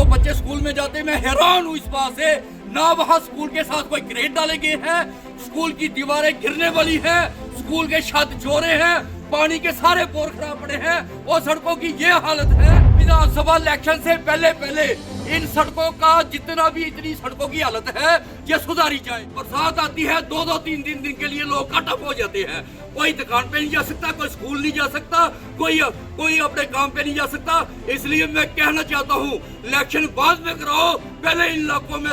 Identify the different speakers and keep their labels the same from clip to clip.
Speaker 1: बच्चे स्कूल में जाते, मैं हैरान हूँ इस बात से, ना वहाँ स्कूल के साथ कोई ग्रेड डाले गए हैं, स्कूल की दीवारें गिरने वाली हैं, स्कूल के छत जोरे हैं, पानी के सारे बोर खराब पड़े हैं और सड़कों की ये हालत है। विधानसभा इलेक्शन से पहले पहले इन सड़कों का जितना भी इतनी सड़कों की हालत है ये सुधारी जाए। बरसात आती है, 2-2 3 दिन के लिए लोग कट ऑफ हो जाते हैं, कोई दुकान पे नहीं जा सकता, कोई स्कूल नहीं जा सकता, कोई अपने काम पे नहीं जा सकता। इसलिए मैं कहना चाहता हूँ इलेक्शन बाद में कराओ, पहले इन इलाकों में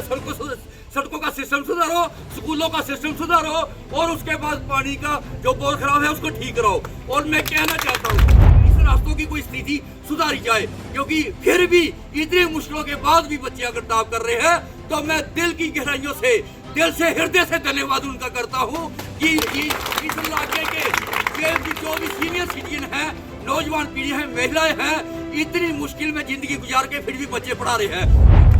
Speaker 1: सड़कों का सिस्टम सुधारो, स्कूलों का सिस्टम सुधारो और उसके बाद पानी का जो बोर खराब है उसको ठीक कराओ। और मैं कहना चाहता हूँ इस रास्तों की कोई स्थिति सुधारी जाए, क्योंकि फिर भी इतनी मुश्किलों के बाद भी बच्चे अगर ताप कर रहे हैं तो मैं दिल की गहराइयों से, दिल से, हृदय से धन्यवाद उनका करता हूँ कि इस इलाके के जो भी सीनियर सिटीजन है, नौजवान पीढ़ी है, महिलाएं हैं, इतनी मुश्किल में जिंदगी गुजार के फिर भी बच्चे पढ़ा रहे हैं।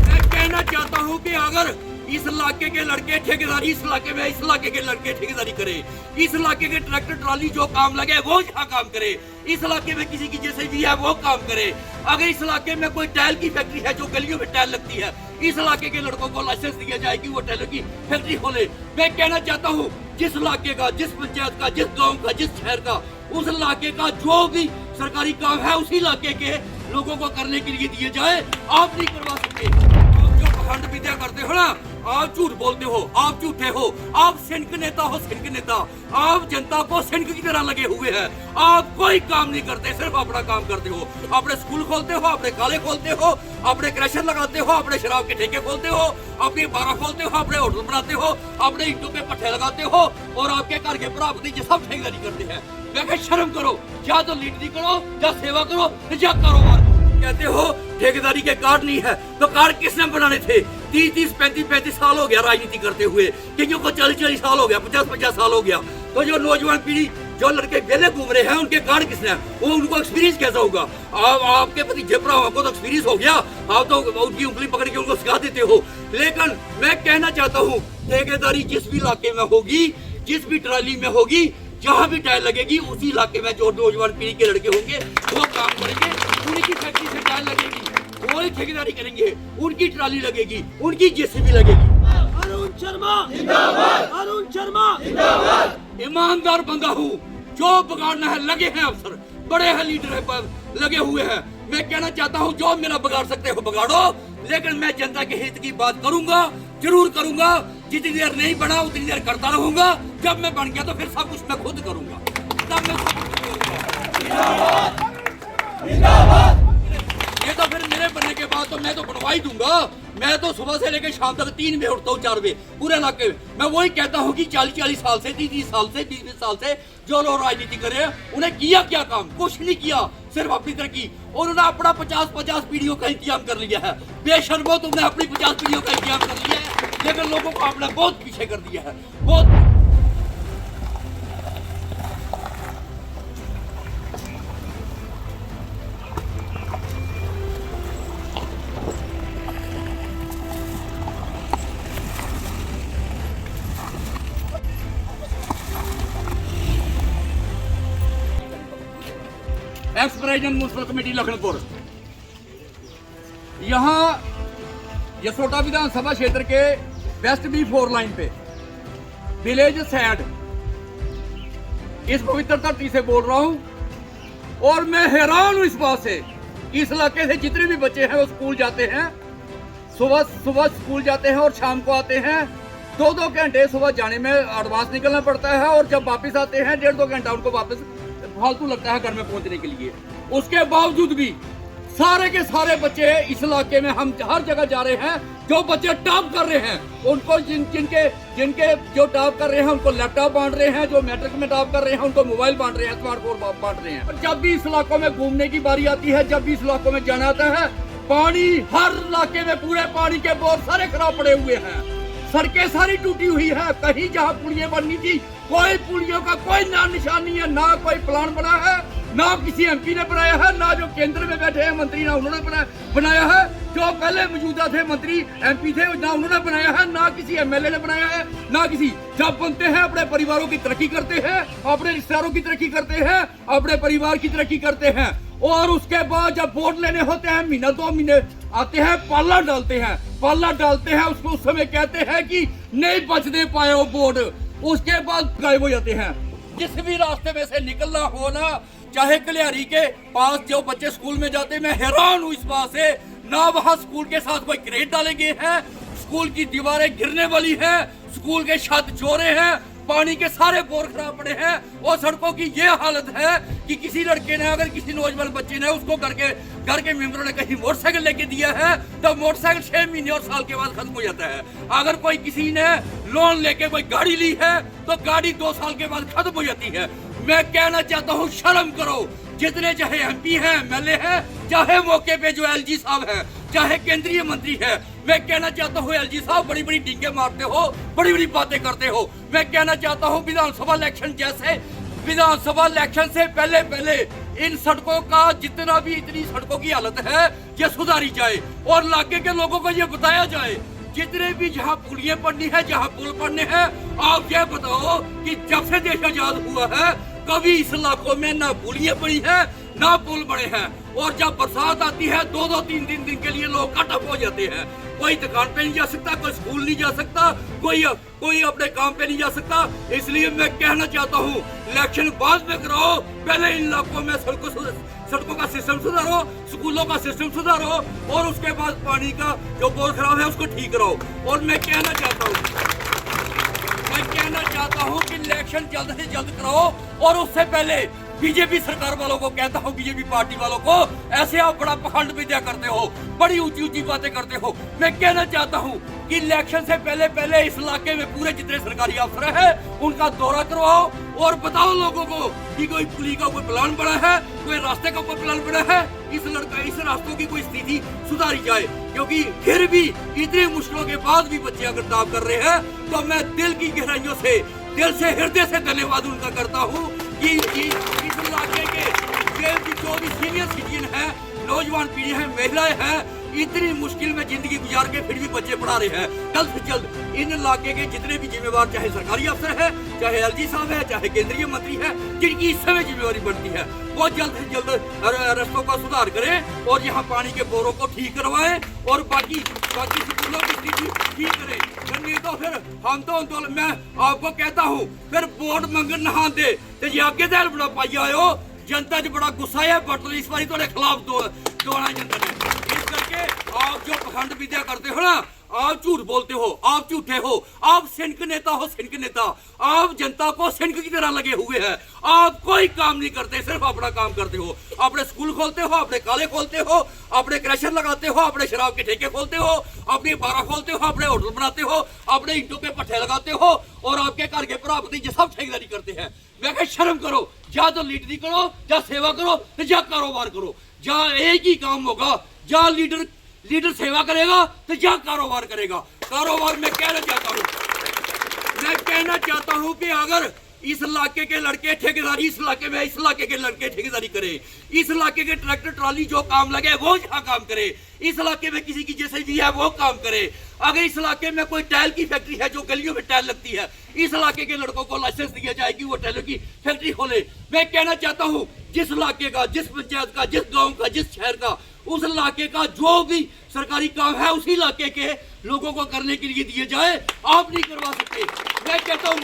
Speaker 1: मैं कहना चाहता हूँ कि अगर इस इलाके के लड़के ठेकेदारी, इस इलाके के लड़के ठेकेदारी करे, इस इलाके के ट्रैक्टर ट्राली जो काम लगे वो यहाँ काम करे, इस इलाके में किसी की जैसे भी है वो काम करे। अगर इस इलाके में कोई टाइल की फैक्ट्री है, जो गलियों में टाइल लगती है, इस इलाके के लड़कों को लाइसेंस दिया जाए कि वो टाइलों की फैक्ट्री खोले। मैं कहना चाहता हूँ जिस इलाके का, जिस पंचायत का, जिस गाँव का, जिस शहर का, उस इलाके का जो भी सरकारी काम है उसी इलाके के लोगों को करने के लिए दिए जाए। आप नहीं करवा सकते, आप जो पखंड विद्या करते हो ना, आप झूठ बोलते हो, आप झूठे हो, आप सिंक नेता हो, सिंक नेता, आप जनता को सिंक की तरह लगे हुए हैं, आप कोई काम नहीं करते, सिर्फ अपना काम करते हो। अपने स्कूल खोलते हो, अपने काले खोलते हो, अपने क्रैशर लगाते हो, अपने शराब के ठेके खोलते हो, अपनी बारह खोलते हो, अपने होटल बनाते हो, अपने ईंटों के पट्टे लगाते हो और आपके घर के भरा भतीजे सब ठेकेदारी करते हैं। मैं शर्म करो, या तो लीडरी करो, या सेवा करो, या कारोबार। कहते हो ठेकेदारी के कार्ड नहीं है, तो कार्ड किसने बनाने थे? 30-30, 35-35 साल हो गया राजनीति करते हुए, किसी को 40-40 साल हो गया, 50-50 साल हो गया। तो जो नौजवान पीढ़ी, जो लड़के बेले घूम रहे हैं, उनके कार्ड किसने, वो उनको एक्सपीरियंस कैसा होगा? आपके भतीजे भराओं को तो एक्सपीरियंस हो गया, आप तो उनकी उंगली पकड़ के उनको सिखा देते हो। लेकिन मैं कहना चाहता हूँ ठेकेदारी जिस भी इलाके में होगी, जिस भी ट्राली में होगी, जहाँ भी टाइल लगेगी, उसी इलाके में जो नौजवान पीढ़ी के लड़के होंगे वो काम करेंगे, उनकी फैक्ट्री से टाइल लगेगी, वो ठेकेदारी करेंगे, उनकी ट्राली लगेगी, उनकी जेसीबी लगेगी।
Speaker 2: अरुण शर्मा जिंदाबाद, अरुण शर्मा जिंदाबाद।
Speaker 1: ईमानदार बंदा हूँ, जो बिगाड़ना है लगे हैं अफसर, बड़े हैं लीडर है पर लगे हुए हैं। मैं कहना चाहता हूँ जो मेरा बिगाड़ सकते हो बिगाड़ो, लेकिन मैं जनता के हित की बात करूंगा, जरूर करूंगा। जितनी देर नहीं बना उतनी देर करता रहूंगा, जब मैं बन गया तो फिर सब कुछ मैं खुद करूंगा, तब मैं सब कुछ करूंगा। ये तो फिर मेरे बनने के बाद तो मैं तो बनवा ही दूंगा। मैं तो सुबह से लेकर शाम तक 3 बजे उठता हूँ, 4 बजे पूरे इलाके में। मैं वही कहता हूँ कि 40-40 साल से, 30-30 साल से, 20-20 साल से जो लोग राजनीति कर रहे हैं, उन्हें किया क्या काम? कुछ नहीं किया, सिर्फ अपनी तरक्की। और उन्होंने अपना 50-50 पीढ़ियों का इंतजाम कर लिया है। बेशर्मो तुमने अपनी 50 पीढ़ियों का इंतजाम कर लिया है, लेकिन लोगों को आपने बहुत पीछे कर दिया है, बहुत। Ex president municipal committee Lakhanpur, यहाँ यसोटा विधानसभा क्षेत्र के वेस्ट B4 लाइन पे विलेज सैड, इस पवित्र धरती से बोल रहा हूँ। और मैं हैरान हूँ इस बात से, इस इलाके से जितने भी बच्चे हैं वो स्कूल जाते हैं, सुबह स्कूल जाते हैं और शाम को आते हैं। 2-2 घंटे सुबह जाने में एडवांस निकलना पड़ता है और जब वापस आते हैं 1.5-2 घंटा उनको वापस फालतू लगता है घर में पहुंचने के लिए। उसके बावजूद भी सारे के सारे बच्चे इस इलाके में, हम हर जगह जा रहे हैं, जो बच्चे टॉप कर रहे हैं उनको, जिनके जो टॉप कर रहे हैं उनको लैपटॉप बांट रहे हैं, जो मैट्रिक में टॉप कर रहे हैं उनको मोबाइल बांट रहे हैं, स्मार्टफोन बांट रहे हैं। जब भी इस इलाकों में घूमने की बारी आती है, जब भी इस इलाकों में जाना आता है, पानी हर इलाके में, पूरे पानी के बोर सारे खराब पड़े हुए हैं, सड़कें सारी टूटी हुई है। कहीं जहाँ पुलियां बननी थी, कोई पुलियों का कोई नाम निशान नहीं है, ना कोई प्लान बना है, ना किसी MP ने बनाया है, ना जो केंद्र में बैठे हैं मंत्री ना उन्होंने बनाया है, जो पहले मौजूदा थे मंत्री MP थे ना उन्होंने बनाया है, ना किसी MLA ने बनाया है, ना किसी। जब बनते हैं अपने परिवारों की तरक्की करते हैं, अपने रिश्तेदारों की तरक्की करते हैं, अपने परिवार की तरक्की करते हैं, और उसके बाद जब वोट लेने होते हैं, महीना 2 महीने आते हैं पाला डालते हैं उसको उस समय कहते हैं कि नहीं बचने पाए वो बोर्ड, उसके बाद गायब हो जाते हैं। जिस भी रास्ते में से निकलना हो ना, चाहे कलियारी के पास जो बच्चे स्कूल में जाते, मैं हैरान हूँ इस बात से, ना वहाँ स्कूल के साथ कोई क्रेट डाले गए हैं, स्कूल की दीवारें गिरने वाली हैं, स्कूल के छत जोरे हैं, पानी के सारे बोर खराब पड़े हैं और सड़कों की ये हालत है कि किसी लड़के ने, अगर किसी नौजवान बच्चे ने उसको घर के मेंबरों ने कहीं मोटरसाइकिल लेके दिया है तो मोटरसाइकिल 6 महीने और साल के बाद खत्म हो जाता है। अगर कोई किसी ने लोन लेके कोई गाड़ी ली है तो गाड़ी 2 साल के बाद खत्म हो जाती है। मैं कहना चाहता हूँ शर्म करो, जितने चाहे एमपी हैं, एमएलए हैं, चाहे मौके पे जो एलजी साहब हैं, चाहे केंद्रीय मंत्री है, मैं कहना चाहता हूँ एलजी साहब बड़ी बड़ी डींगे मारते हो, बड़ी बड़ी बातें करते हो। मैं कहना चाहता हूँ विधानसभा इलेक्शन से पहले इन सड़कों का जितना भी इतनी सड़कों की हालत है ये सुधारी जाए और इलाके के लोगों को ये बताया जाए, जितने भी जहाँ पुलियां पड़नी है, जहाँ पुल पड़ने हैं, आप ये बताओ कि जब से देश आजाद हुआ है कभी इस इलाकों में ना पुलियां पड़ी है ना पुल बड़े हैं, और जब बरसात आती है 2-2 3 दिन के लिए लोग कट ऑफ हो जाते हैं। कोई दुकान पे नहीं जा सकता, कोई स्कूल नहीं जा सकता, कोई अपने काम पे नहीं जा सकता। इसलिए मैं कहना चाहता हूँ इलेक्शन बाद में कराओ, पहले इन इलाकों में सड़कों का सिस्टम सुधारो, स्कूलों का सिस्टम सुधारो और उसके बाद पानी का जो बोर खराब है उसको ठीक कराओ। और मैं कहना चाहता हूँ कि इलेक्शन जल्द से जल्द कराओ और उससे पहले बीजेपी सरकार वालों को कहता हूँ, बीजेपी पार्टी वालों को, ऐसे आप बड़ा पखंड विद्या करते हो, बड़ी ऊंची ऊंची बातें करते हो। मैं कहना चाहता हूँ कि इलेक्शन से पहले इस इलाके में पूरे जितने सरकारी अफसर हैं उनका दौरा करवाओ और बताओ लोगों को कि कोई पुलिस का कोई प्लान बना है, कोई रास्ते का कोई प्लान बना है, इस रास्तों की कोई स्थिति सुधारी जाए। क्योंकि फिर भी इतनी मुश्किलों के बाद भी बच्चे अगर दाव कर रहे हैं तो मैं दिल की गहराइयों से, हृदय से धन्यवाद उनका करता हूँ कि इस इलाके के जो भी सीनियर सिटीजन है, नौजवान पीढ़ी है, महिलाएं हैं, इतनी मुश्किल में जिंदगी गुजार के फिर भी बच्चे पढ़ा रहे हैं। जल्द से जल्द इन इलाके के जितने भी जिम्मेवार, चाहे सरकारी अफसर है, चाहे एलजी साहब है, चाहे केंद्रीय मंत्री है, जिनकी इस समय जिम्मेवारी बनती है, वो जल्द से जल्द रास्तों का सुधार करें और यहाँ पानी के बोरों को ठीक करवाएं और बाकी स्कूलों की स्थिति ठीक करें। नहीं तो फिर हम तो आंदोलन, मैं आपको कहता हूँ, फिर वोट मंगन नहा दे तो ये आगे दे बड़ा पाई आयो, जनता च बड़ा गुस्सा है, बट इस बारी थोड़े खिलाफ दौड़ा जनता ने। इस करके आप जो पखंड विद्या करते हो ना, आप झूठ बोलते हो, आप झूठे हो, आप सिंक नेता हो, सिंक नेता, आप जनता को सिंक की तरह लगे हुए हैं, आप कोई काम नहीं करते, सिर्फ अपना काम करते हो। अपने स्कूल खोलते हो, अपने काले खोलते हो, अपने क्रैशर लगाते हो, अपने शराब के ठेके खोलते हो, अपनी बारा खोलते हो, अपने होटल बनाते हो, अपने ईंटों के पट्टे लगाते हो और आपके घर के भरा भतीजे सब ठेकेदारी करते हैं। मैं कह शर्म करो, या तो लीडरी करो, या सेवा करो, या कारोबार करो, या एक ही काम होगा, या लीडर सेवा करेगा तो या कारोबार करेगा। कारोबार मैं कहना चाहता हूं कि अगर इस इलाके के लड़के ठेकेदारी, इस इलाके के लड़के ठेकेदारी करे, इस इलाके के ट्रैक्टर ट्राली जो काम लगे वो यहाँ काम करे, इस इलाके में किसी की जेसीबी है वो काम करे, अगर इस इलाके में कोई टाइल की फैक्ट्री है जो गलियों में टाइल लगती है, इस इलाके के लड़कों को लाइसेंस दिया जाए कि वो टाइलों की फैक्ट्री खोले। मैं कहना चाहता हूँ जिस इलाके का, जिस पंचायत का, जिस गाँव का, जिस शहर का, उस इलाके का जो भी सरकारी काम है उसी इलाके के लोगों को करने के लिए दिए जाए, आप नहीं करवा सकते। मैं कहता हूँ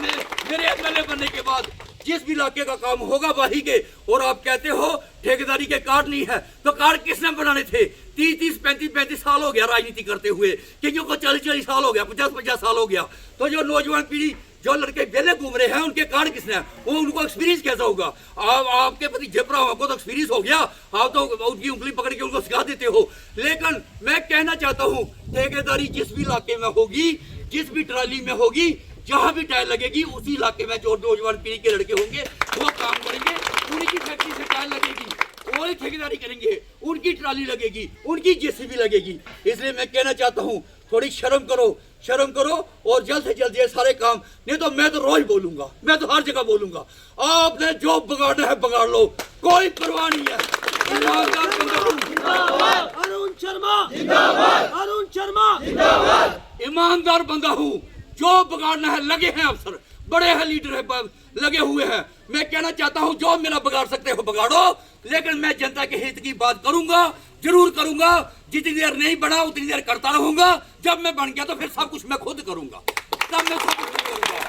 Speaker 1: मेरे एमएलए बनने के बाद जिस भी इलाके का काम होगा वही के, और आप कहते हो ठेकेदारी के कार्ड नहीं है, तो कार्ड किसने बनाने थे? 30-30, 35-35 साल हो गया राजनीति करते हुए, किसी को 40-40 साल हो गया, 50-50 साल हो गया। तो जो नौजवान पीढ़ी, जो लड़के बेले घूम रहे हैं, उनके कार्ड किसने, वो उनको एक्सपीरियंस कैसा होगा? आपके पति जयप्राव को तो एक्सपीरियंस हो गया, आप तो उनकी उंगली पकड़ के उनको सिखा देते हो। लेकिन मैं कहना चाहता हूँ ठेकेदारी जिस भी इलाके में होगी, जिस भी ट्राली में होगी, जहाँ भी टाइल लगेगी, उसी इलाके में जो नौजवान पीढ़ी के लड़के होंगे वो काम करेंगे, उनकी फैक्ट्री से टाइल लगेगी, वो ठेकेदारी करेंगे, उनकी ट्राली लगेगी, उनकी जेसीबी लगेगी। इसलिए मैं कहना चाहता हूँ थोड़ी शर्म करो और जल्द से जल्द ये सारे काम, नहीं तो मैं तो रोज बोलूंगा, मैं तो हर जगह बोलूंगा। आपने जो बिगाड़ना है बिगाड़ लो, कोई परवाह नहीं है।
Speaker 2: अरुण शर्मा
Speaker 1: ईमानदार बंदा हूँ, जो बिगाड़ना है लगे हैं अफसर, बड़े हैं, लीडर है, लगे हुए हैं। मैं कहना चाहता हूँ जो मेरा बिगाड़ सकते हो बिगाड़ो, लेकिन मैं जनता के हित की बात करूंगा, जरूर करूंगा। जितनी देर नहीं बना उतनी देर करता रहूंगा। जब मैं बन गया तो फिर सब कुछ मैं खुद करूंगा। तब मैं सब कुछ करूंगा।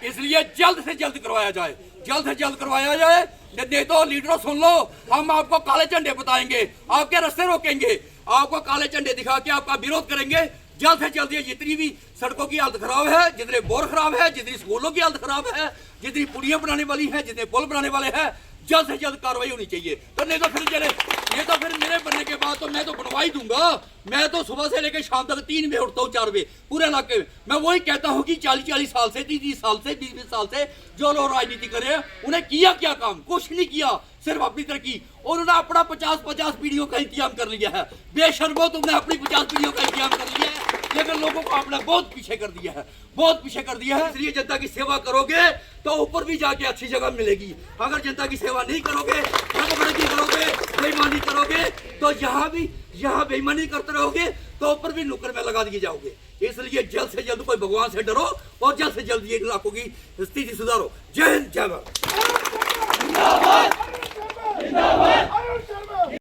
Speaker 1: इसलिए जल्द से जल्द करवाया जाए, जल्द से जल्द करवाया जाए। नहीं तो लीडरों सुन लो, हम आपको काले झंडे बताएंगे, आपके रास्ते रोकेंगे, आपको काले झंडे दिखा के आपका विरोध करेंगे। जल्द से जल्द ये जितनी भी सड़कों की हालत खराब है, जितने बोर खराब है, जितनी स्कूलों की हालत खराब है, जितनी पुलियां बनाने वाली हैं, जितने पुल बनाने वाले हैं, जल्द से जल्द कार्रवाई होनी चाहिए। तो नहीं तो फिर मेरे बनने के बाद तो मैं तो बनवा ही दूंगा। मैं तो सुबह से लेकर शाम तक 3 बजे उठता हूँ, 4 बजे पूरे इलाके में। मैं वही कहता हूँ कि 40-40 साल से, 30-30 साल से, 20-20 साल से जो लोग राजनीति कर रहे हैं, उन्हें किया क्या काम? कुछ नहीं किया, सिर्फ अपनी तरक्की। और उन्होंने अपना 50-50 पीढ़ियों का इंतजाम कर लिया है। बेशर्मो, तुमने अपनी 50 पीढ़ियों का इंतजाम कर लिया है, लेकिन लोगों को आपने बहुत पीछे कर दिया है, बहुत पीछे कर दिया है। इसलिए जनता की सेवा करोगे तो ऊपर भी जाके अच्छी जगह मिलेगी। अगर जनता की सेवा नहीं करोगे, ठगबड़गी करोगे, बेईमानी करोगे, तो यहाँ बेईमानी करते रहोगे तो ऊपर भी नुक्कड़ में लगा दिए जाओगे। इसलिए जल्द से जल्द कोई भगवान से डरो और जल्द से जल्द ये इलाकों की स्थिति सुधारो। जय हिंद, जय भारत।